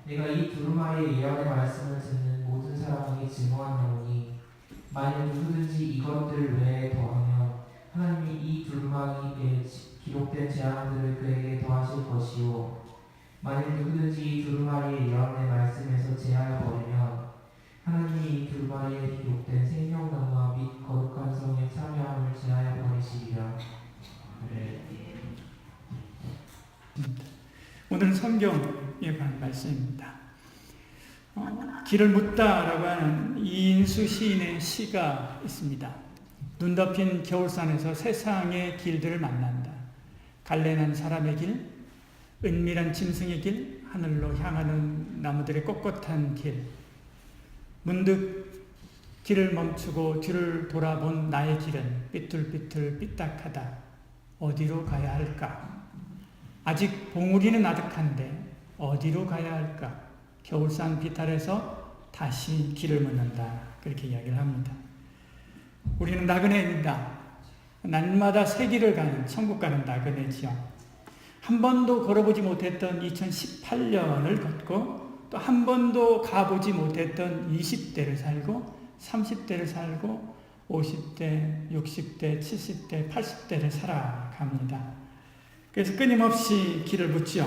내가 이 두루마리의 예언의 말씀을 듣는 모든 사람에게 증거하노니 만일 누구든지 이것들 외에 더하면 하나님이 이 두루마리에 기록된 재앙들을 그에게 더하실 것이요 만일 누구든지 이 두루마리의 예언의 말씀에서 제하여 버리면 하나님이 이 두루마리에 기록된 생명나무와 및 거룩한 성에 참여함을 제하여 버리시리라. 오늘은 성경에 관한 말씀입니다. 길을 묻다라고 하는 이인수 시인의 시가 있습니다. 눈 덮인 겨울산에서 세상의 길들을 만난다. 갈래난 사람의 길, 은밀한 짐승의 길, 하늘로 향하는 나무들의 꼿꼿한 길. 문득 길을 멈추고 뒤를 돌아본 나의 길은 삐뚤삐뚤 삐딱하다. 어디로 가야 할까? 아직 봉우리는 아득한데 어디로 가야 할까? 겨울산 비탈에서 다시 길을 묻는다. 그렇게 이야기를 합니다. 우리는 나그네입니다. 날마다 새 길을 가는, 천국 가는 나그네지요. 한 번도 걸어보지 못했던 2018년을 걷고 또 한 번도 가보지 못했던 20대를 살고 30대를 살고 50대, 60대, 70대, 80대를 살아갑니다. 그래서 끊임없이 길을 묻지요.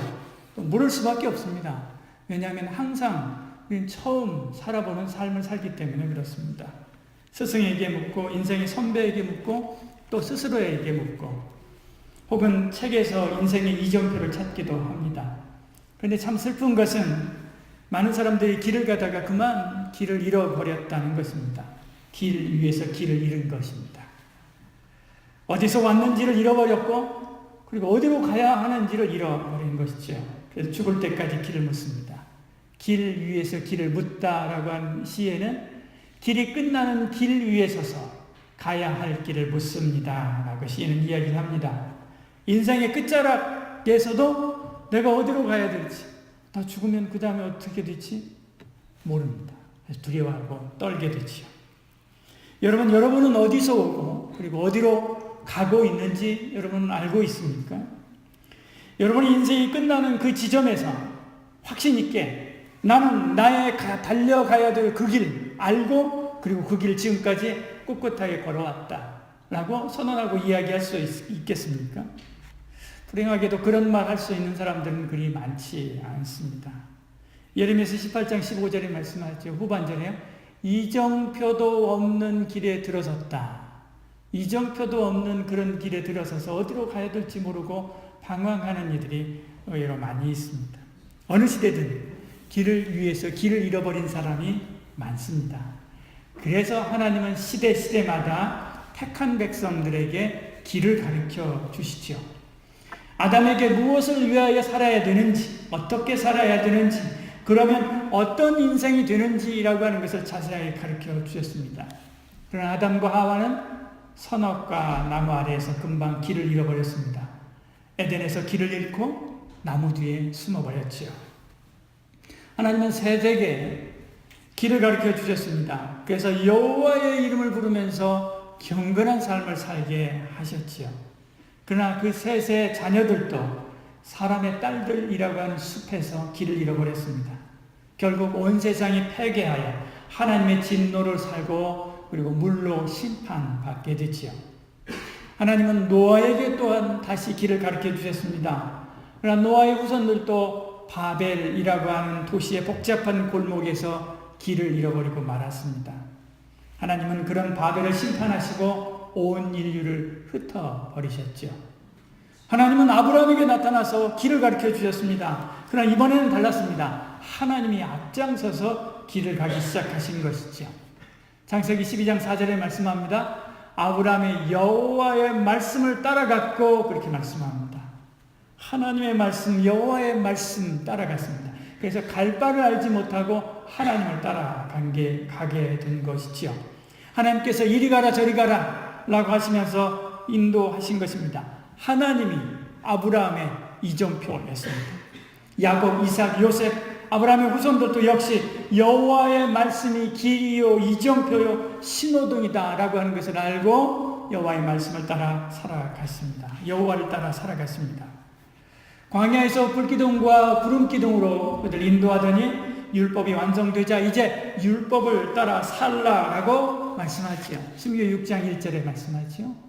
또 물을 수밖에 없습니다. 왜냐하면 항상 우리는 처음 살아보는 삶을 살기 때문에 그렇습니다. 스승에게 묻고 인생의 선배에게 묻고 또 스스로에게 묻고 혹은 책에서 인생의 이정표를 찾기도 합니다. 그런데 참 슬픈 것은 많은 사람들이 길을 가다가 그만 길을 잃어버렸다는 것입니다. 길 위에서 길을 잃은 것입니다. 어디서 왔는지를 잃어버렸고 그리고 어디로 가야 하는지를 잃어버린 것이죠. 그래서 죽을 때까지 길을 묻습니다. 길 위에서 길을 묻다라고 하는 시에는 길이 끝나는 길 위에 서서 가야 할 길을 묻습니다. 라고 시에는 이야기를 합니다. 인생의 끝자락에서도 내가 어디로 가야 될지, 나 죽으면 그 다음에 어떻게 될지 모릅니다. 그래서 두려워하고 떨게 되지요. 여러분은 어디서 오고 그리고 어디로 가고 있는지 여러분은 알고 있습니까? 여러분의 인생이 끝나는 그 지점에서 확신 있게 나는 나의 달려가야 될 그 길 알고 그리고 그 길 지금까지 꿋꿋하게 걸어왔다 라고 선언하고 이야기할 수 있겠습니까? 불행하게도 그런 말 할 수 있는 사람들은 그리 많지 않습니다. 예레미야서 18장 15절에 말씀하죠. 후반절에요. 이정표도 없는 길에 들어섰다. 이정표도 없는 그런 길에 들어서서 어디로 가야 될지 모르고 방황하는 이들이 의외로 많이 있습니다. 어느 시대든 길을 위해서 길을 잃어버린 사람이 많습니다. 그래서 하나님은 시대마다 택한 백성들에게 길을 가르쳐 주시죠. 아담에게 무엇을 위하여 살아야 되는지, 어떻게 살아야 되는지, 그러면 어떤 인생이 되는지라고 하는 것을 자세하게 가르쳐 주셨습니다. 그러나 아담과 하와는 선악과 나무 아래에서 금방 길을 잃어버렸습니다. 에덴에서 길을 잃고 나무 뒤에 숨어버렸지요. 하나님은 셋에게 길을 가르쳐 주셨습니다. 그래서 여호와의 이름을 부르면서 경건한 삶을 살게 하셨지요. 그러나 그 셋의 자녀들도 사람의 딸들이라고 하는 숲에서 길을 잃어버렸습니다. 결국 온 세상이 패괴하여 하나님의 진노를 살고 그리고 물로 심판받게 되지요. 하나님은 노아에게 또한 다시 길을 가르쳐 주셨습니다. 그러나 노아의 후손들도 바벨이라고 하는 도시의 복잡한 골목에서 길을 잃어버리고 말았습니다. 하나님은 그런 바벨을 심판하시고 온 인류를 흩어버리셨죠. 하나님은 아브라함에게 나타나서 길을 가르쳐 주셨습니다. 그러나 이번에는 달랐습니다. 하나님이 앞장서서 길을 가기 시작하신 것이죠. 창세기 12장 4절에 말씀합니다. 아브라함의 여호와의 말씀을 따라갔고 그렇게 말씀합니다. 하나님의 말씀, 여호와의 말씀 따라갔습니다. 그래서 갈 바를 알지 못하고 하나님을 가게 된 것이지요. 하나님께서 이리 가라 저리 가라 라고 하시면서 인도하신 것입니다. 하나님이 아브라함의 이정표였습니다. 야곱, 이삭, 요셉, 아브라함의 후손들도 역시 여호와의 말씀이 길이요 이정표요 신호등이다 라고 하는 것을 알고 여호와의 말씀을 따라 살아갔습니다. 여호와를 따라 살아갔습니다. 광야에서 불기둥과 구름기둥으로 그들 인도하더니 율법이 완성되자 이제 율법을 따라 살라라고 말씀하지요. 신명기 6장 1절에 말씀하지요.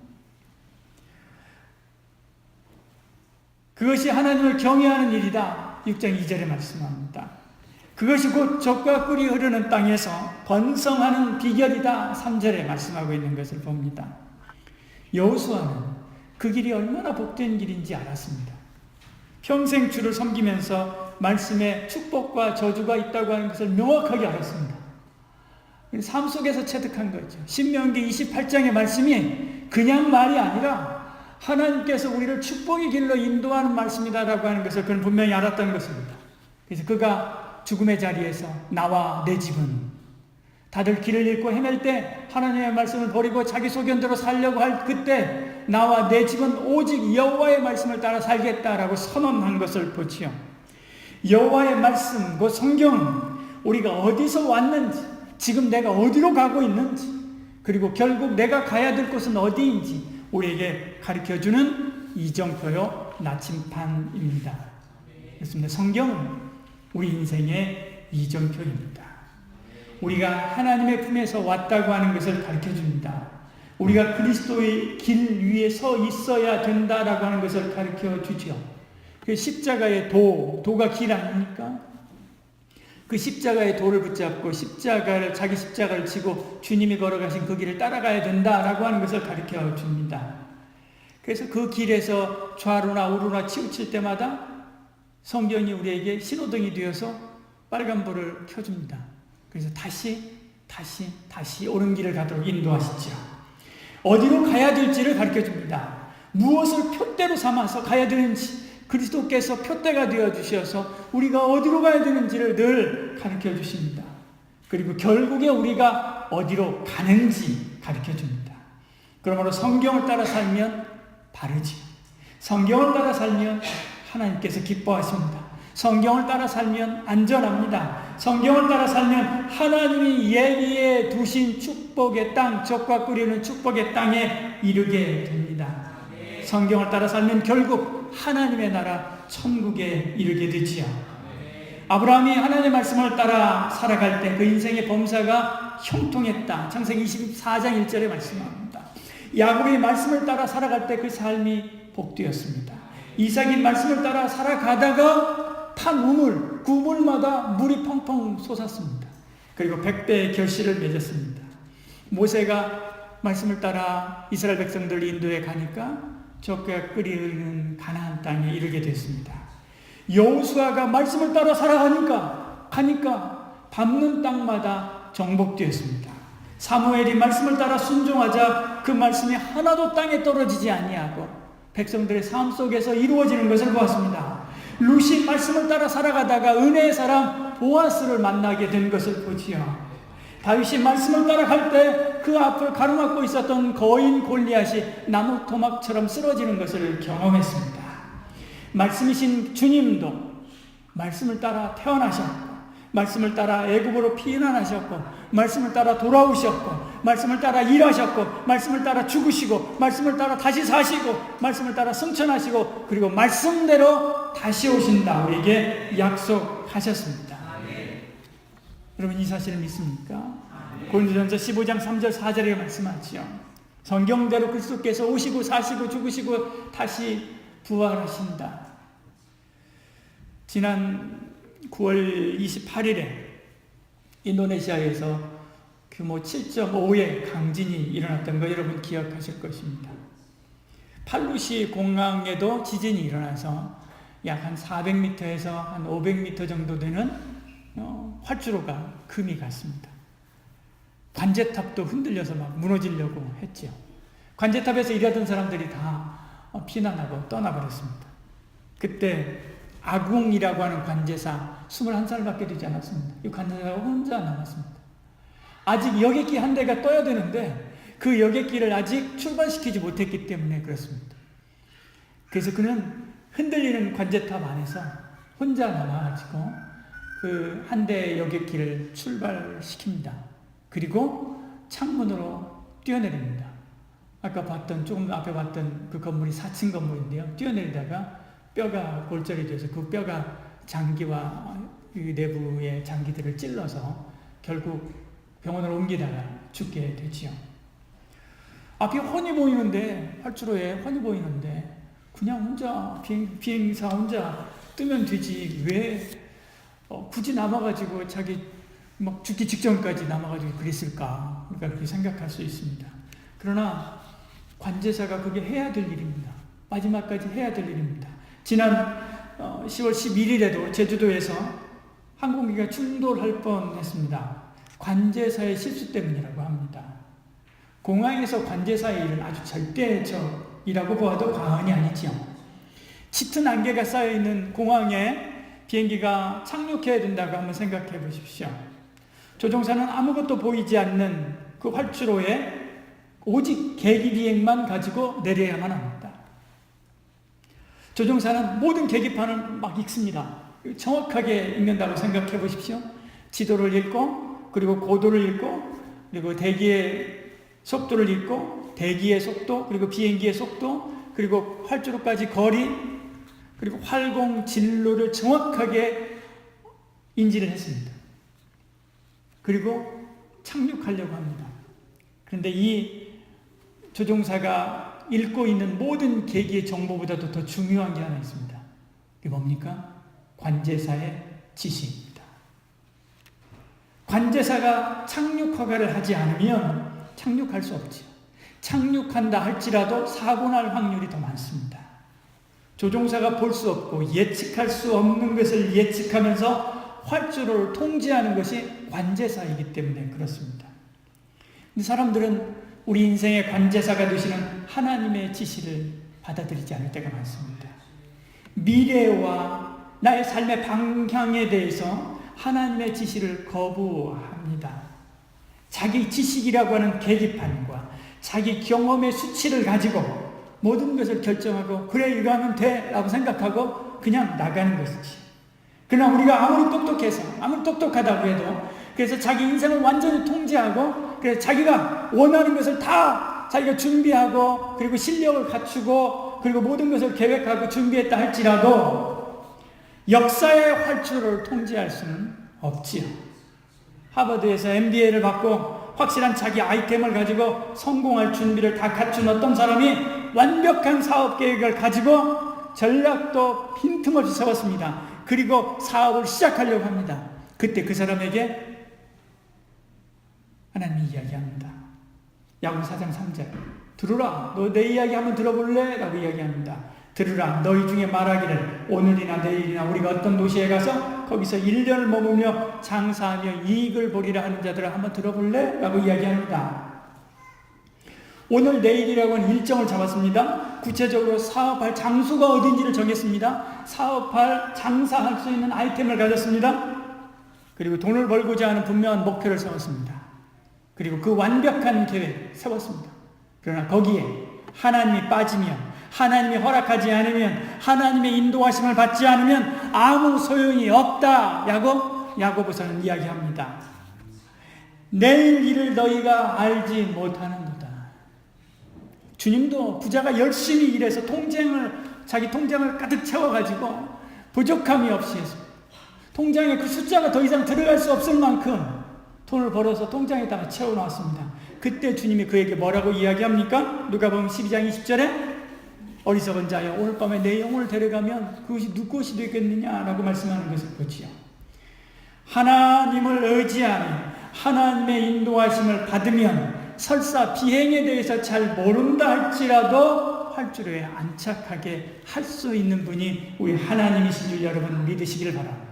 그것이 하나님을 경외하는 일이다. 6장 2절에 말씀합니다. 그것이 곧 젖과 꿀이 흐르는 땅에서 번성하는 비결이다. 3절에 말씀하고 있는 것을 봅니다. 여호수아는 그 길이 얼마나 복된 길인지 알았습니다. 평생 주를 섬기면서 말씀에 축복과 저주가 있다고 하는 것을 명확하게 알았습니다. 삶 속에서 체득한 거죠. 신명기 28장의 말씀이 그냥 말이 아니라 하나님께서 우리를 축복의 길로 인도하는 말씀이다라고 하는 것을 그는 분명히 알았던 것입니다. 그래서 그가 죽음의 자리에서 나와 내 집은, 다들 길을 잃고 헤맬 때 하나님의 말씀을 버리고 자기 소견대로 살려고 할 그때 나와 내 집은 오직 여호와의 말씀을 따라 살겠다라고 선언한 것을 보지요. 여호와의 말씀, 그 성경, 우리가 어디서 왔는지, 지금 내가 어디로 가고 있는지, 그리고 결국 내가 가야 될 곳은 어디인지 우리에게 가르쳐주는 이정표요 나침판입니다. 그렇습니다. 성경은 우리 인생의 이정표입니다. 우리가 하나님의 품에서 왔다고 하는 것을 가르쳐줍니다. 우리가 그리스도의 길 위에 서 있어야 된다라고 하는 것을 가르쳐주죠. 그 십자가의 도가 길 아닙니까? 그 십자가의 도를 붙잡고 자기 십자가를 지고 주님이 걸어가신 그 길을 따라가야 된다라고 하는 것을 가르쳐줍니다. 그래서 그 길에서 좌로나 우로나 치우칠 때마다 성경이 우리에게 신호등이 되어서 빨간불을 켜줍니다. 그래서 다시 옳은 길을 가도록 인도하시죠. 어디로 가야 될지를 가르쳐줍니다. 무엇을 표대로 삼아서 가야 되는지 그리스도께서 표대가 되어주셔서 우리가 어디로 가야 되는지를 늘 가르쳐주십니다. 그리고 결국에 우리가 어디로 가는지 가르쳐줍니다. 그러므로 성경을 따라 살면 바르지. 성경을 따라 살면 하나님께서 기뻐하십니다. 성경을 따라 살면 안전합니다. 성경을 따라 살면 하나님이 예비해 두신 축복의 땅, 젖과 꿀이는 축복의 땅에 이르게 됩니다. 성경을 따라 살면 결국 하나님의 나라 천국에 이르게 되지요. 아브라함이 하나님의 말씀을 따라 살아갈 때 그 인생의 범사가 형통했다. 창세기 24장 1절에 말씀합니다. 야곱이 말씀을 따라 살아갈 때 그 삶이 복되었습니다. 이삭이 말씀을 따라 살아가다가 탄 구물마다 물이 펑펑 솟았습니다. 그리고 100배의 결실을 맺었습니다. 모세가 말씀을 따라 이스라엘 백성들 인도에 가니까 젖과 꿀이 흐르는 가나안 땅에 이르게 됐습니다. 여호수아가 말씀을 따라 살아가니까 밟는 땅마다 정복되었습니다. 사무엘이 말씀을 따라 순종하자 그 말씀이 하나도 땅에 떨어지지 아니하고 백성들의 삶 속에서 이루어지는 것을 보았습니다. 룻이 말씀을 따라 살아가다가 은혜의 사람 보아스를 만나게 된 것을 보지요. 다윗이 말씀을 따라갈 때 그 앞을 가로막고 있었던 거인 골리앗이 나무 토막처럼 쓰러지는 것을 경험했습니다. 말씀이신 주님도 말씀을 따라 태어나셨고, 말씀을 따라 애굽으로 피난하셨고, 말씀을 따라 돌아오셨고, 말씀을 따라 일하셨고, 말씀을 따라 죽으시고, 말씀을 따라 다시 사시고, 말씀을 따라 승천하시고, 그리고 말씀대로 다시 오신다 우리에게 약속하셨습니다. 여러분 이 사실을 믿습니까? 고린도전서 15장 3절 4절에 말씀하지요. 성경대로 그리스도께서 오시고 사시고 죽으시고 다시 부활하신다. 지난 9월 28일에 인도네시아에서 규모 7.5의 강진이 일어났던 거 여러분 기억하실 것입니다. 팔루시 공항에도 지진이 일어나서 약 한 400m에서 한 500m 정도 되는 활주로가 금이 갔습니다. 관제탑도 흔들려서 막 무너지려고 했죠. 관제탑에서 일하던 사람들이 다 피난하고 떠나버렸습니다. 그때 아궁이라고 하는 관제사 21살밖에 되지 않았습니다. 이 관제사가 혼자 남았습니다. 아직 여객기 한 대가 떠야 되는데 그 여객기를 아직 출발시키지 못했기 때문에 그렇습니다. 그래서 그는 흔들리는 관제탑 안에서 혼자 남아가지고 그 한 대의 여객기를 출발시킵니다. 그리고 창문으로 뛰어내립니다. 아까 조금 앞에 봤던 그 건물이 4층 건물인데요. 뛰어내리다가 뼈가 골절이 돼서 그 뼈가 장기와 그 내부의 장기들을 찔러서 결국 병원을 옮기다가 죽게 되지요. 앞이 훤히 보이는데, 활주로에 훤히 보이는데 그냥 혼자 비행사 혼자 뜨면 되지 왜 굳이 남아가지고 자기 막 죽기 직전까지 남아가지고 그랬을까? 그러니까 그렇게 생각할 수 있습니다. 그러나 관제사가 그게 해야 될 일입니다. 마지막까지 해야 될 일입니다. 지난 10월 11일에도 제주도에서 항공기가 충돌할 뻔했습니다. 관제사의 실수 때문이라고 합니다. 공항에서 관제사의 일은 아주 절대적이라고 보아도 과언이 아니지요. 짙은 안개가 쌓여있는 공항에 비행기가 착륙해야 된다고 한번 생각해 보십시오. 조종사는 아무것도 보이지 않는 그 활주로에 오직 계기 비행만 가지고 내려야만 합니다. 조종사는 모든 계기판을 막 읽습니다. 정확하게 읽는다고 생각해 보십시오. 지도를 읽고, 그리고 고도를 읽고, 그리고 대기의 속도를 읽고, 대기의 속도, 그리고 비행기의 속도, 그리고 활주로까지 거리, 그리고 활공 진로를 정확하게 인지를 했습니다. 그리고 착륙하려고 합니다. 그런데 이 조종사가 읽고 있는 모든 계기의 정보보다도 더 중요한 게 하나 있습니다. 그게 뭡니까? 관제사의 지시입니다. 관제사가 착륙 허가를 하지 않으면 착륙할 수 없지요. 착륙한다 할지라도 사고 날 확률이 더 많습니다. 조종사가 볼 수 없고 예측할 수 없는 것을 예측하면서 활주로를 통제하는 것이 관제사이기 때문에 그렇습니다. 근데 사람들은 우리 인생의 관제사가 되시는 하나님의 지시를 받아들이지 않을 때가 많습니다. 미래와 나의 삶의 방향에 대해서 하나님의 지시를 거부합니다. 자기 지식이라고 하는 계기판과 자기 경험의 수치를 가지고 모든 것을 결정하고 그래 이거 하면 돼 라고 생각하고 그냥 나가는 것이지. 그러나 우리가 아무리 똑똑해서 아무리 똑똑하다고 해도 그래서 자기 인생을 완전히 통제하고 그래서 자기가 원하는 것을 다 자기가 준비하고 그리고 실력을 갖추고 그리고 모든 것을 계획하고 준비했다 할지라도 역사의 활주로를 통제할 수는 없지요. 하버드에서 MBA를 받고 확실한 자기 아이템을 가지고 성공할 준비를 다 갖춘 어떤 사람이 완벽한 사업 계획을 가지고 전략도 빈틈없이 세웠습니다. 그리고 사업을 시작하려고 합니다. 그때 그 사람에게 하나님이 이야기합니다. 야고보 4장 3절 들으라 너 내 이야기 한번 들어볼래? 라고 이야기합니다. 들으라 너희 중에 말하기를 오늘이나 내일이나 우리가 어떤 도시에 가서 거기서 1년을 머물며 장사하며 이익을 보리라 하는 자들을 한번 들어볼래? 라고 이야기합니다. 오늘 내일이라고 하는 일정을 잡았습니다. 구체적으로 사업할 장소가 어딘지를 정했습니다. 사업할 장사할 수 있는 아이템을 가졌습니다. 그리고 돈을 벌고자 하는 분명한 목표를 세웠습니다. 그리고 그 완벽한 계획 세웠습니다. 그러나 거기에 하나님이 빠지면 하나님이 허락하지 않으면 하나님의 인도하심을 받지 않으면 아무 소용이 없다라고 야고보서는 이야기합니다. 내일 일을 너희가 알지 못하는도다. 주님도 부자가 열심히 일해서 자기 통장을 가득 채워가지고 부족함이 없이 해서 통장에 그 숫자가 더 이상 들어갈 수 없을 만큼 돈을 벌어서 통장에다가 채워놨습니다. 그때 주님이 그에게 뭐라고 이야기합니까? 누가복음 12장 20절에 어리석은 자여 오늘 밤에 내 영혼을 데려가면 그것이 누구 것이 되겠느냐라고 말씀하는 것을 보지요. 하나님을 의지하며 하나님의 인도하심을 받으면 설사 비행에 대해서 잘 모른다 할지라도 활주로에 안착하게 할 수 있는 분이 우리 하나님이신 줄 여러분 믿으시길 바랍니다.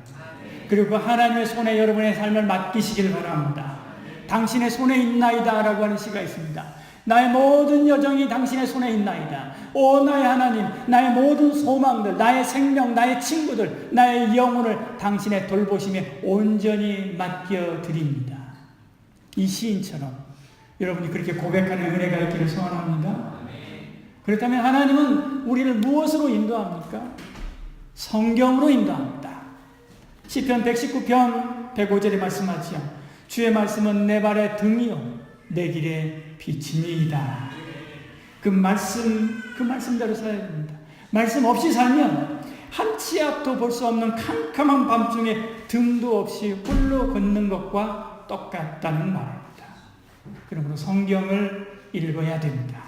그리고 하나님의 손에 여러분의 삶을 맡기시길 바랍니다. 당신의 손에 있나이다 라고 하는 시가 있습니다. 나의 모든 여정이 당신의 손에 있나이다. 오 나의 하나님, 나의 모든 소망들, 나의 생명, 나의 친구들, 나의 영혼을 당신의 돌보심에 온전히 맡겨드립니다. 이 시인처럼 여러분이 그렇게 고백하는 은혜가 있기를 소원합니다. 그렇다면 하나님은 우리를 무엇으로 인도합니까? 성경으로 인도합니다. 시편 119편 105절에 말씀하지요. 주의 말씀은 내 발의 등이요 내 길의 빛이니이다. 그 말씀대로 살아야 됩니다. 말씀 없이 살면 한 치 앞도 볼 수 없는 캄캄한 밤중에 등도 없이 홀로 걷는 것과 똑같다는 말입니다. 그러므로 성경을 읽어야 됩니다.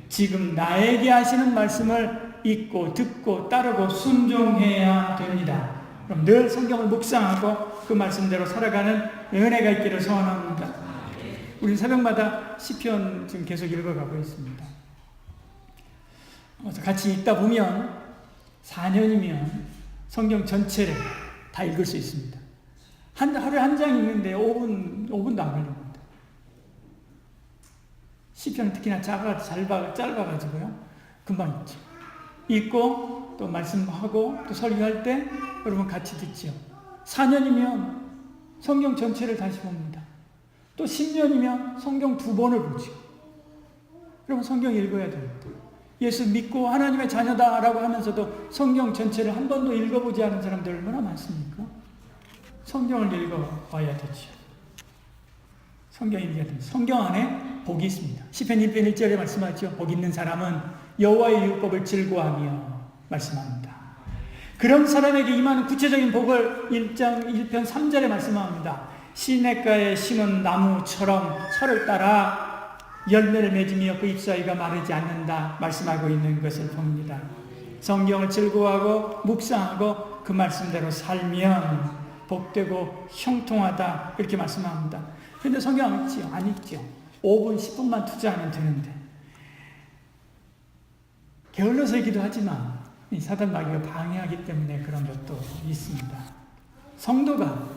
지금 나에게 하시는 말씀을 읽고 듣고 따르고 순종해야 됩니다. 그럼 늘 성경을 묵상하고 그 말씀대로 살아가는 은혜가 있기를 소원합니다. 우리 새벽마다 시편 지금 계속 읽어가고 있습니다. 그래서 같이 읽다 보면 4년이면 성경 전체를 다 읽을 수 있습니다. 하루에 한 장 읽는데 5분도 안 걸립니다. 시편은 특히나 짧아가지고요. 금방 읽죠. 읽고 또 말씀하고 또 설교할 때 여러분 같이 듣죠. 4년이면 성경 전체를 다시 봅니다. 또 10년이면 성경 2번을 보죠. 그러면 성경 읽어야 됩니다. 예수 믿고 하나님의 자녀다라고 하면서도 성경 전체를 한 번도 읽어보지 않은 사람들 얼마나 많습니까? 성경을 읽어봐야 되죠. 성경 읽어야 됩니다. 성경 안에 복이 있습니다. 시편 1편 1절에 말씀하죠. 복 있는 사람은 여호와의 율법을 즐거워하며 말씀합니다. 그런 사람에게 임하는 구체적인 복을 1편 3절에 말씀합니다. 시냇가에 심은 나무처럼 철을 따라 열매를 맺으며 그 잎사귀가 마르지 않는다 말씀하고 있는 것을 봅니다. 성경을 즐거워하고 묵상하고 그 말씀대로 살면 복되고 형통하다 이렇게 말씀합니다. 그런데 성경 안 읽지요? 안 읽죠. 5분 10분만 투자하면 되는데 게을러서이기도 하지만 이 사단 마귀가 방해하기 때문에 그런 것도 있습니다. 성도가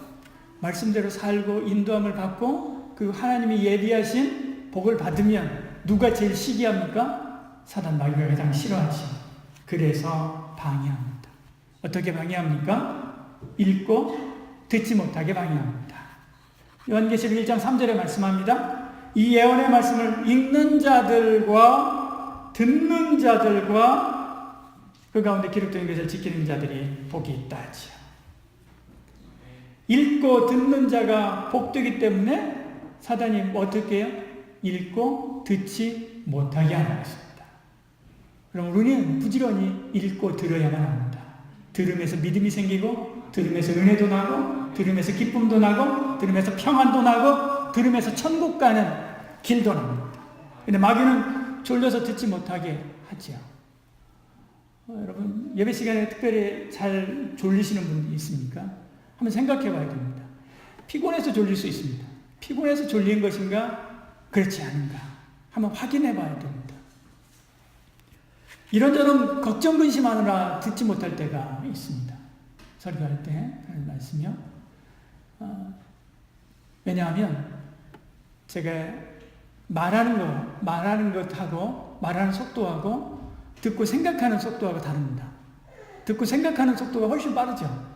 말씀대로 살고 인도함을 받고 그 하나님이 예비하신 복을 받으면 누가 제일 시기합니까? 사단 마귀가 가장 싫어하죠. 그래서 방해합니다. 어떻게 방해합니까? 읽고 듣지 못하게 방해합니다. 요한계시록 1장 3절에 말씀합니다. 이 예언의 말씀을 읽는 자들과 듣는 자들과 그 가운데 기록된 것을 지키는 자들이 복이 있다 하죠. 읽고 듣는 자가 복되기 때문에 사단이 어떻게 해요? 읽고 듣지 못하게 하는 것입니다. 그럼 우리는 부지런히 읽고 들어야만 합니다. 들으면서 믿음이 생기고 들으면서 은혜도 나고 들으면서 기쁨도 나고 들으면서 평안도 나고 들으면서 천국 가는 길도 납니다. 근데 마귀는 졸려서 듣지 못하게 하죠. 여러분 예배 시간에 특별히 잘 졸리시는 분 있습니까? 한번 생각해 봐야 됩니다. 피곤해서 졸릴 수 있습니다. 피곤해서 졸린 것인가? 그렇지 않은가? 한번 확인해 봐야 됩니다. 이런저런 걱정 근심하느라 듣지 못할 때가 있습니다. 설교할 때 하는 말씀이요. 왜냐하면 제가 말하는 것하고 말하는 속도하고 듣고 생각하는 속도하고 다릅니다. 듣고 생각하는 속도가 훨씬 빠르죠.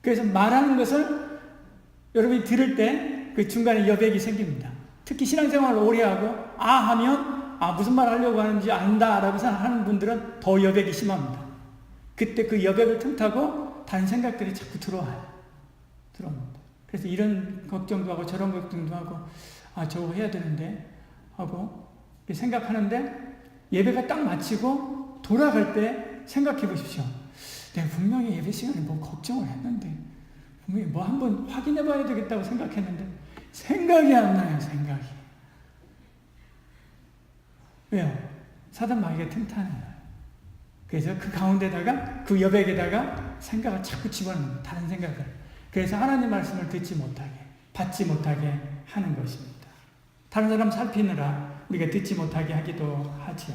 그래서 말하는 것을 여러분이 들을 때 그 중간에 여백이 생깁니다. 특히 신앙생활을 오래 하고 하면 무슨 말 하려고 하는지 안다라고 생각하는 분들은 더 여백이 심합니다. 그때 그 여백을 틈타고 다른 생각들이 자꾸 들어옵니다. 그래서 이런 걱정도 하고 저런 걱정도 하고 저거 해야 되는데 하고 생각하는데 예배가 딱 마치고 돌아갈 때 생각해 보십시오. 내가 분명히 예배 시간에 뭐 걱정을 했는데 분명히 뭐 한번 확인해 봐야 되겠다고 생각했는데 생각이 안 나요. 생각이. 왜요? 사단 마귀가 틈타는 거예요. 그래서 그 가운데다가 그 여백에다가 생각을 자꾸 집어넣는 다른 생각을. 그래서 하나님 말씀을 듣지 못하게 받지 못하게 하는 것입니다. 다른 사람 살피느라 우리가 듣지 못하게 하기도 하죠.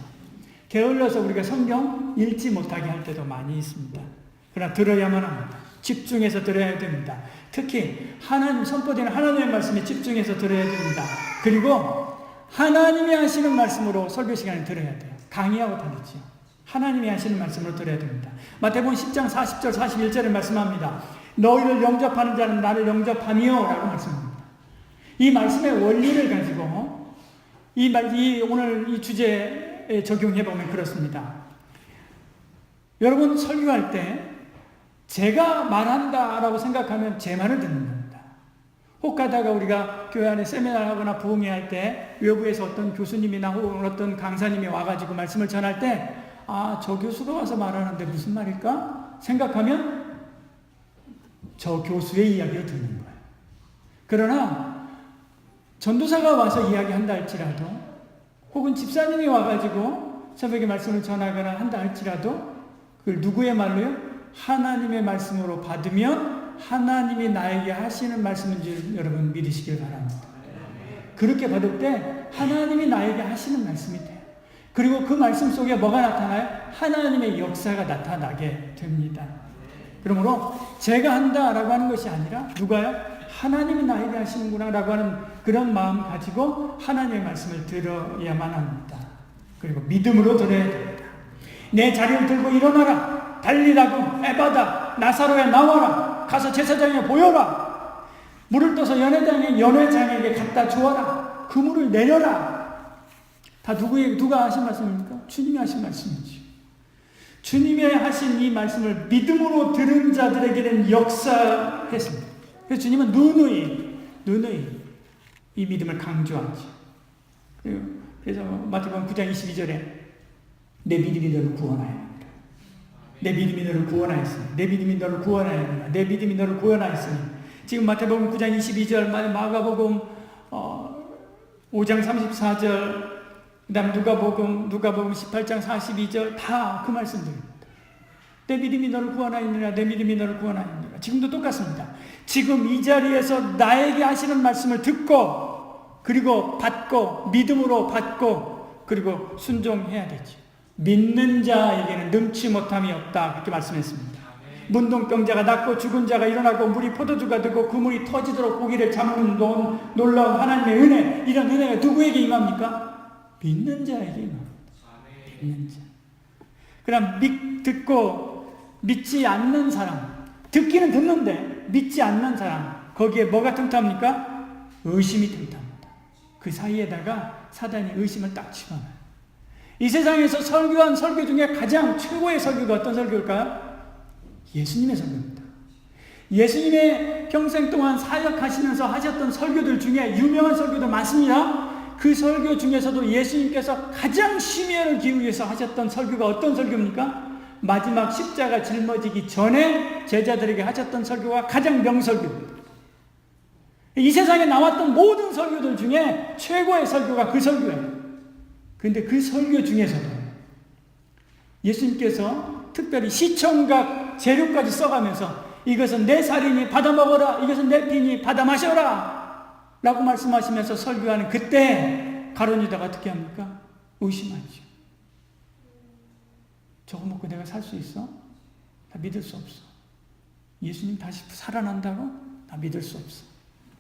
게을러서 우리가 성경 읽지 못하게 할 때도 많이 있습니다. 그러나 들어야만 합니다. 집중해서 들어야 됩니다. 특히 하나님 선포되는 하나님의 말씀에 집중해서 들어야 됩니다. 그리고 하나님이 하시는 말씀으로 설교 시간에 들어야 돼요. 강의하고 다르죠. 하나님이 하시는 말씀으로 들어야 됩니다. 마태복음 10장 40절 41절에 말씀합니다. 너희를 영접하는 자는 나를 영접하며 라고 말씀합니다. 이 말씀의 원리를 가지고 오늘 이 주제에 적용해 보면 그렇습니다. 여러분 설교할 때 제가 말한다라고 생각하면 제 말을 듣는 겁니다. 혹 가다가 우리가 교회 안에 세미나를 하거나 부흥회 할 때 외부에서 어떤 교수님이나 혹은 어떤 강사님이 와가지고 말씀을 전할 때 저 교수가 와서 말하는데 무슨 말일까? 생각하면 저 교수의 이야기를 듣는 거예요. 그러나 전도사가 와서 이야기한다 할지라도 혹은 집사님이 와가지고 새벽에 말씀을 전하거나 한다 할지라도 그걸 누구의 말로요? 하나님의 말씀으로 받으면 하나님이 나에게 하시는 말씀인 줄 여러분 믿으시길 바랍니다. 그렇게 받을 때 하나님이 나에게 하시는 말씀이 돼요. 그리고 그 말씀 속에 뭐가 나타나요? 하나님의 역사가 나타나게 됩니다. 그러므로 제가 한다라고 하는 것이 아니라 누가요? 하나님이 나에게 하시는구나 라고 하는 그런 마음 가지고 하나님의 말씀을 들어야만 합니다. 그리고 믿음으로 들어야 됩니다. 내 자리를 들고 일어나라. 달리라고 에바다 나사로야 나와라. 가서 제사장에 보여라. 물을 떠서 연회장에게 갖다 주어라. 그물을 내려라. 다 누가 하신 말씀입니까? 주님이 하신 말씀이죠. 주님이 하신 이 말씀을 믿음으로 들은 자들에게는 역사했습니다. 그래서 주님은 누누이 이 믿음을 강조하죠. 그래서 마태복음 9장 22절에 내 믿음이 너를 구원하였느니라. 내 믿음이 너를 구원하였으니 내 믿음이 너를 구원하였느니라. 내 믿음이 너를 구원하였으니 지금 마태복음 9장 22절 마가복음 5장 34절 그 다음 누가복음 18장 42절 다 그 말씀들입니다. 내 믿음이 너를 구원하였느니라. 내 믿음이 너를 구원하였느니라. 지금도 똑같습니다. 지금 이 자리에서 나에게 하시는 말씀을 듣고 그리고 받고 믿음으로 받고 그리고 순종해야 되죠. 믿는 자에게는 능치 못함이 없다. 그렇게 말씀했습니다. 문둥병자가 낫고 죽은 자가 일어나고 물이 포도주가 되고 그 물이 터지도록 고기를 잡는 놀라운 하나님의 은혜, 이런 은혜가 누구에게 임합니까? 믿는 자에게 임합니다. 믿는 자. 그럼 듣고 믿지 않는 사람, 듣기는 듣는데 믿지 않는 사람, 거기에 뭐가 틈탑니까? 의심이 틈탑니다. 그 사이에다가 사단이 의심을 딱 집어넣어요. 이 세상에서 설교한 설교 중에 가장 최고의 설교가 어떤 설교일까요? 예수님의 설교입니다. 예수님의 평생 동안 사역하시면서 하셨던 설교들 중에 유명한 설교도 많습니다. 그 설교 중에서도 예수님께서 가장 심혈을 기울여서 하셨던 설교가 어떤 설교입니까? 마지막 십자가 짊어지기 전에 제자들에게 하셨던 설교가 가장 명설교입니다. 이 세상에 나왔던 모든 설교들 중에 최고의 설교가 그 설교예요. 그런데 그 설교 중에서도 예수님께서 특별히 시청각 재료까지 써가면서 이것은 내 살이니 받아 먹어라, 이것은 내 피니 받아 마셔라 라고 말씀하시면서 설교하는 그때 가룟 유다가 어떻게 합니까? 의심하죠. 저거 먹고 내가 살 수 있어? 나 믿을 수 없어. 예수님 다시 살아난다고? 나 믿을 수 없어.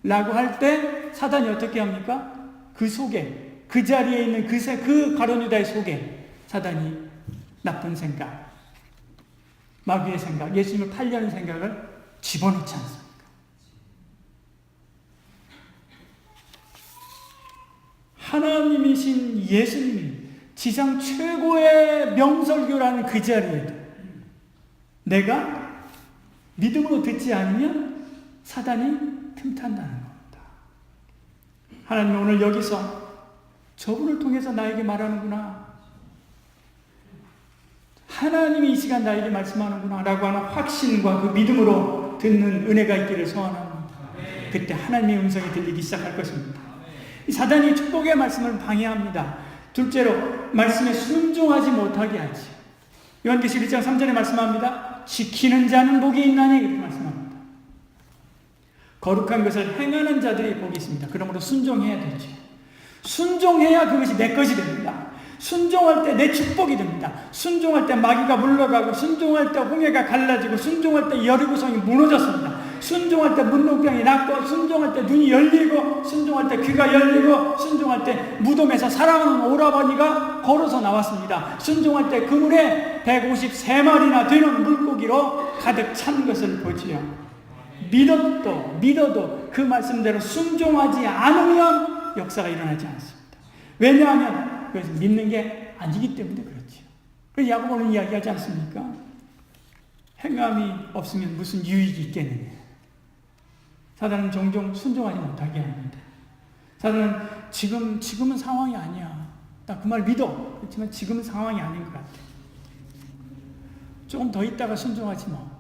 라고 할 때 사단이 어떻게 합니까? 그 속에, 그 자리에 있는 그 가룟 유다의 속에 사단이 나쁜 생각, 마귀의 생각, 예수님을 팔려는 생각을 집어넣지 않습니까? 하나님이신 예수님이 지상 최고의 명설교라는 그 자리에도 내가 믿음으로 듣지 않으면 사단이 틈탄다는 겁니다. 하나님은 오늘 여기서 저분을 통해서 나에게 말하는구나. 하나님이 이 시간 나에게 말씀하는구나 라고 하는 확신과 그 믿음으로 듣는 은혜가 있기를 소원합니다. 그때 하나님의 음성이 들리기 시작할 것입니다. 사단이 축복의 말씀을 방해합니다. 둘째로 말씀에 순종하지 못하게 하지. 요한계시록 1장 3절에 말씀합니다. 지키는 자는 복이 있나니 그렇게 말씀합니다. 거룩한 것을 행하는 자들이 복이 있습니다. 그러므로 순종해야 되죠. 순종해야 그것이 내 것이 됩니다. 순종할 때 내 축복이 됩니다. 순종할 때 마귀가 물러가고, 순종할 때 홍해가 갈라지고, 순종할 때 여리고성이 무너졌습니다. 순종할 때 문둥병이 낫고, 순종할 때 눈이 열리고, 순종할 때 귀가 열리고, 순종할 때 무덤에서 살아가는 오라버니가 걸어서 나왔습니다. 순종할 때 그물에 153마리나 되는 물고기로 가득 찬 것을 보지요. 믿어도 그 말씀대로 순종하지 않으면 역사가 일어나지 않습니다. 왜냐하면 그것은 믿는 게 아니기 때문에 그렇죠. 그래서 야고보는 이야기하지 않습니까? 행함이 없으면 무슨 유익이 있겠느냐. 사단은 종종 순종하지 못하게 합니다. 사단은 지금은 상황이 아니야. 나 그 말 믿어. 그렇지만 지금은 상황이 아닌 것 같아. 조금 더 있다가 순종하지 뭐.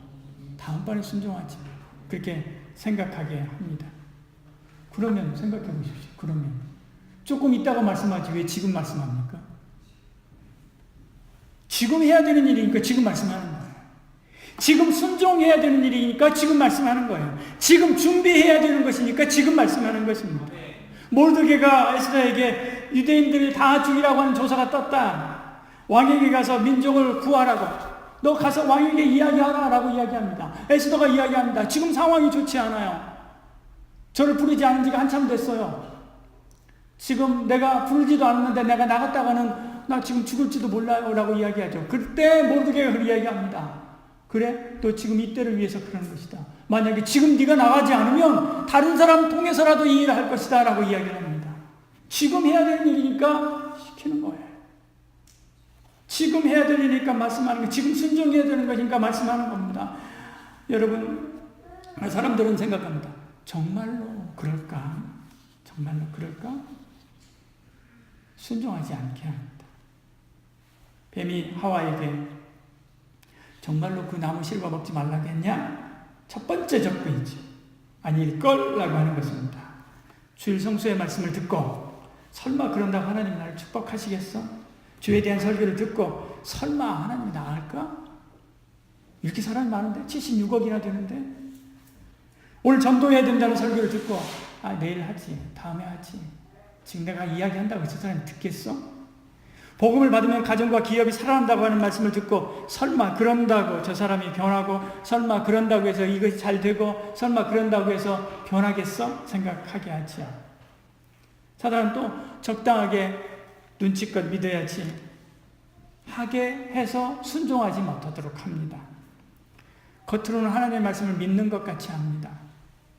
다음번에 순종하지 뭐. 그렇게 생각하게 합니다. 그러면 생각해 보십시오. 그러면 조금 있다가 말씀하지 왜 지금 말씀합니까? 지금 해야 되는 일이니까 지금 말씀하는 거예요. 지금 순종해야 되는 일이니까 지금 말씀하는 거예요. 지금 준비해야 되는 것이니까 지금 말씀하는 것입니다. 모르드게가 에스더에게 유대인들을 다 죽이라고 하는 조사가 떴다. 왕에게 가서 민족을 구하라고. 너 가서 왕에게 이야기하라라고 이야기합니다. 에스더가 이야기합니다. 지금 상황이 좋지 않아요. 저를 부르지 않은 지가 한참 됐어요. 지금 내가 부르지도 않았는데 내가 나갔다가는 나 지금 죽을지도 몰라요 라고 이야기하죠. 그때 모르드게가 그 이야기합니다. 그래? 너 지금 이때를 위해서 그러는 것이다. 만약에 지금 네가 나가지 않으면 다른 사람 통해서라도 이 일을 할 것이다 라고 이야기를 합니다. 지금 해야 되는 일이니까 시키는 거예요. 지금 해야 될 일이니까 말씀하는 거예요. 지금 순종해야 되는 것이니까 말씀하는 겁니다. 여러분, 사람들은 생각합니다. 정말로 그럴까? 정말로 그럴까? 순종하지 않게 합니다. 뱀이 하와에게 정말로 그 나무 실과 먹지 말라고 했냐? 첫 번째 접근이죠. 아닐걸? 라고 하는 것입니다. 주일 성수의 말씀을 듣고 설마 그런다고 하나님 나를 축복하시겠어? 주에 대한 설교를 듣고 설마 하나님이 나을까? 이렇게 사람이 많은데 76억이나 되는데 오늘 전도해야 된다는 설교를 듣고 내일 하지, 다음에 하지. 지금 내가 이야기한다고 저 사람이 듣겠어? 복음을 받으면 가정과 기업이 살아난다고 하는 말씀을 듣고 설마 그런다고 저 사람이 변하고 설마 그런다고 해서 이것이 잘 되고 설마 그런다고 해서 변하겠어? 생각하게 하지요. 사단은 또 적당하게 눈치껏 믿어야지 하게 해서 순종하지 못하도록 합니다. 겉으로는 하나님의 말씀을 믿는 것 같이 합니다.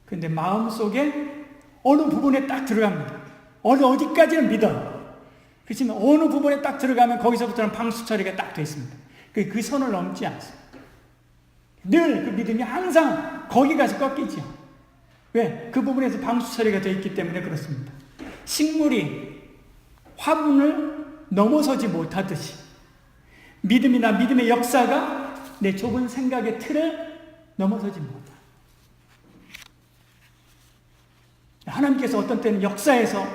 그런데 마음속에 어느 부분에 딱 들어갑니다. 어디까지는 믿어요. 그렇지만 어느 부분에 딱 들어가면 거기서부터는 방수 처리가 딱 되어 있습니다. 그 선을 넘지 않습니다. 늘 그 믿음이 항상 거기 가서 꺾이죠. 왜? 그 부분에서 방수 처리가 되어 있기 때문에 그렇습니다. 식물이 화분을 넘어서지 못하듯이 믿음이나 믿음의 역사가 내 좁은 생각의 틀을 넘어서지 못합니다. 하나님께서 어떤 때는 역사에서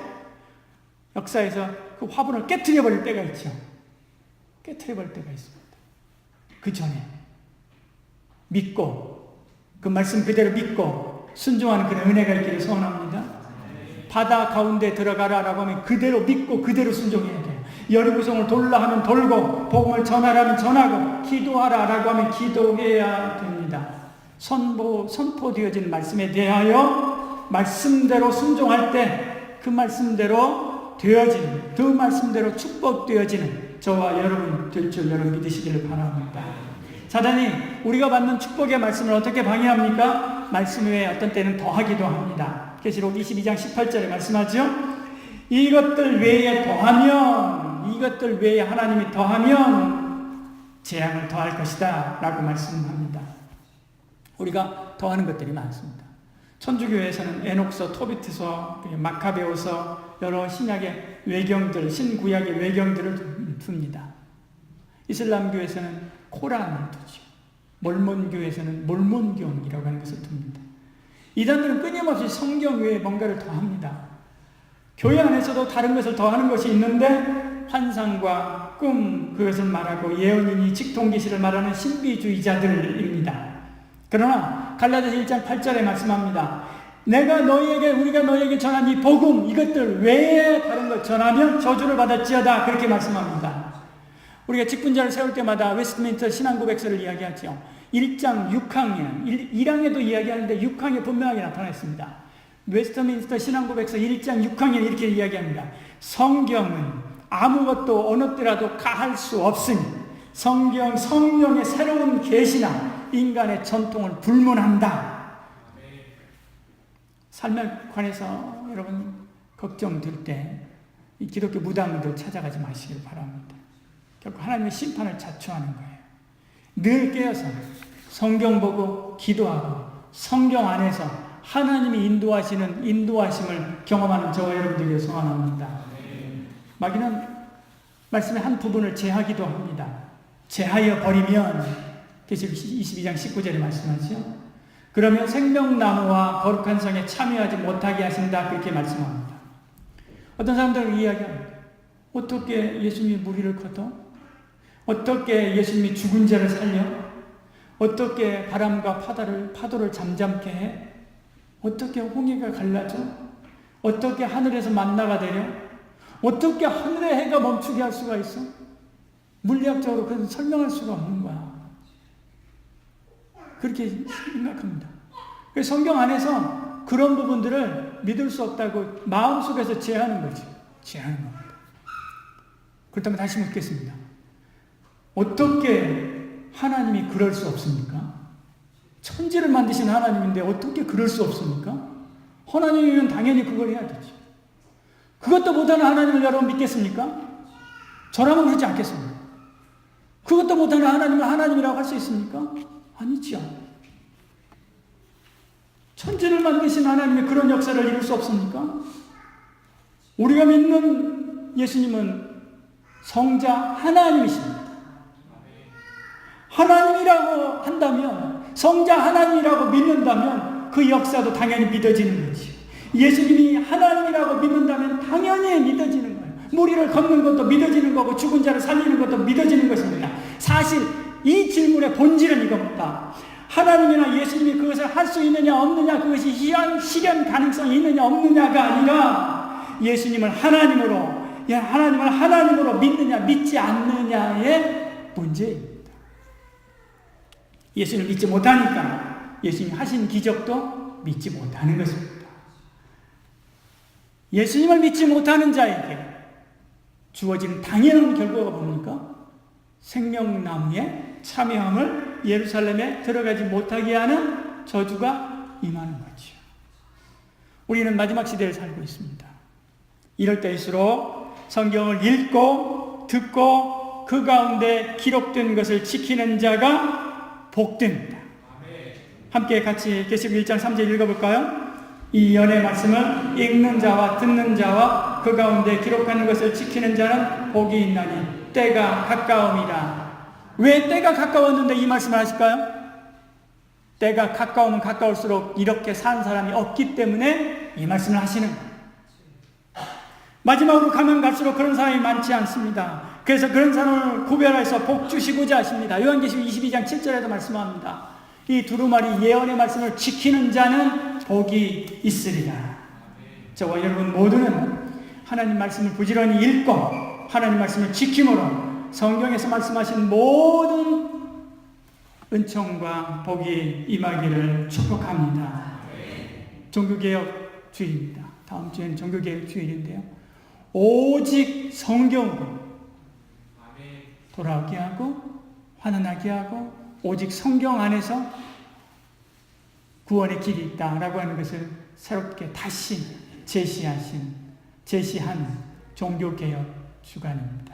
그 화분을 깨트려 버릴 때가 있죠. 깨트려 버릴 때가 있습니다. 그 전에 믿고 그 말씀 그대로 믿고 순종하는 그런 은혜가 있기를 소원합니다. 바다 가운데 들어가라라고 하면 그대로 믿고 그대로 순종해야 돼요. 여리고성을 돌라 하면 돌고 복음을 전하라면 전하고 기도하라라고 하면 기도해야 됩니다. 선포되어진 말씀에 대하여 말씀대로 순종할 때 그 말씀대로 되어지는, 그 말씀대로 축복되어지는 저와 여러분 될 줄 여러분 믿으시기를 바랍니다. 사단이 우리가 받는 축복의 말씀을 어떻게 방해합니까? 말씀 외에 어떤 때는 더하기도 합니다. 계시록 22장 18절에 말씀하죠. 이것들 외에 하나님이 더하면 재앙을 더할 것이다 라고 말씀합니다. 우리가 더하는 것들이 많습니다. 천주교에서는 에녹서, 토비트서, 마카베오서 여러 신약의 외경들, 신구약의 외경들을 둡니다. 이슬람교에서는 코란을 두죠. 몰몬교에서는 몰몬경이라고 하는 것을 둡니다. 이단들은 끊임없이 성경 외에 뭔가를 더합니다. 교회 안에서도 다른 것을 더하는 것이 있는데 환상과 꿈 그것을 말하고 예언이니 직통기시를 말하는 신비주의자들입니다. 그러나 갈라디아서 1장 8절에 말씀합니다. 우리가 너희에게 전한 이 복음 이것들 외에 다른 것 전하면 저주를 받았지어다 그렇게 말씀합니다. 우리가 직분자를 세울 때마다 웨스트민스터 신앙고백서를 이야기하죠. 1장 6항에 1항에도 이야기하는데 6항에 분명하게 나타나 있습니다. 웨스트민스터 신앙고백서 1장 6항에 이렇게 이야기합니다. 성경은 아무것도 어느 때라도 가할 수 없으니 성령의 새로운 계시나 인간의 전통을 불문한다. 삶에 관해서 여러분 걱정될 때 이 기독교 무당들 찾아가지 마시길 바랍니다. 결국 하나님의 심판을 자초하는 거예요. 늘 깨어서 성경 보고 기도하고 성경 안에서 하나님이 인도하심을 경험하는 저와 여러분들에게 소원합니다. 마귀는 말씀의 한 부분을 제하기도 합니다. 제하여 버리면 계시록 22장 19절에 말씀하죠. 그러면 생명나무와 거룩한 성에 참여하지 못하게 하신다. 그렇게 말씀합니다. 어떤 사람들은 이야기합니다. 어떻게 예수님이 무리를 걷어? 어떻게 예수님이 죽은 자를 살려? 어떻게 바람과 파도를 잠잠케 해? 어떻게 홍해가 갈라져? 어떻게 하늘에서 만나가 내려? 어떻게 하늘의 해가 멈추게 할 수가 있어? 물리학적으로 그건 설명할 수가 없는 거야. 그렇게 생각합니다. 그래서 성경 안에서 그런 부분들을 믿을 수 없다고 마음속에서 제하는 거지. 제하는 겁니다. 그렇다면 다시 묻겠습니다. 어떻게 하나님이 그럴 수 없습니까? 천지를 만드신 하나님인데 어떻게 그럴 수 없습니까? 하나님이면 당연히 그걸 해야 되죠. 그것도 못하는 하나님을 여러분 믿겠습니까? 저라면 그렇지 않겠습니다. 그것도 못하는 하나님을 하나님이라고 할 수 있습니까? 아니죠. 천지를 만드신 하나님이 그런 역사를 이룰 수 없습니까? 우리가 믿는 예수님은 성자 하나님이십니다. 하나님이라고 한다면, 성자 하나님이라고 믿는다면 그 역사도 당연히 믿어지는 거지. 예수님이 하나님이라고 믿는다면 당연히 믿어지는 거예요. 무리를 걷는 것도 믿어지는 거고 죽은 자를 살리는 것도 믿어지는 것입니다. 사실 이 질문의 본질은 이겁니다. 하나님이나 예수님이 그것을 할 수 있느냐 없느냐, 그것이 실현 가능성이 있느냐 없느냐가 아니라 예수님을 하나님으로 믿느냐 믿지 않느냐의 문제입니다. 예수님을 믿지 못하니까 예수님이 하신 기적도 믿지 못하는 것입니다. 예수님을 믿지 못하는 자에게 주어지는 당연한 결과가 뭡니까? 생명나무에 참여함을 예루살렘에 들어가지 못하게 하는 저주가 임하는 거죠. 우리는 마지막 시대를 살고 있습니다. 이럴 때일수록 성경을 읽고 듣고 그 가운데 기록된 것을 지키는 자가 복됩니다. 함께 같이 계시록 1장 3절 읽어볼까요? 이 연의 말씀을 읽는 자와 듣는 자와 그 가운데 기록하는 것을 지키는 자는 복이 있나니 때가 가까움이라. 왜 때가 가까웠는데 이 말씀을 하실까요? 때가 가까우면 가까울수록 이렇게 사는 사람이 없기 때문에 이 말씀을 하시는 거예요. 마지막으로 가면 갈수록 그런 사람이 많지 않습니다. 그래서 그런 사람을 구별해서 복 주시고자 하십니다. 요한계시록 22장 7절에도 말씀합니다. 이 두루마리 예언의 말씀을 지키는 자는 복이 있으리라. 저와 여러분 모두는 하나님 말씀을 부지런히 읽고 하나님 말씀을 지킴으로 성경에서 말씀하신 모든 은총과 복이 임하기를 축복합니다. 종교개혁 주일입니다. 다음 주에는 종교개혁 주일인데요. 오직 성경으로 돌아오게 하고 환원하게 하고 오직 성경 안에서 구원의 길이 있다라고 하는 것을 새롭게 다시 제시한 종교개혁 주간입니다.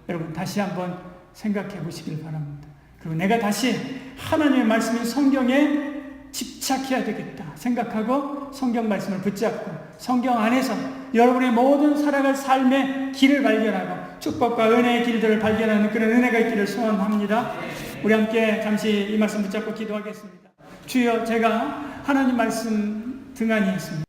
여러분 다시 한번 생각해 보시길 바랍니다. 그리고 내가 다시 하나님의 말씀인 성경에 집착해야 되겠다 생각하고 성경 말씀을 붙잡고 성경 안에서 여러분의 모든 살아갈 삶의 길을 발견하고 축복과 은혜의 길들을 발견하는 그런 은혜가 있기를 소원합니다. 우리 함께 잠시 이 말씀 붙잡고 기도하겠습니다. 주여, 제가 하나님 말씀 등한히 했습니다.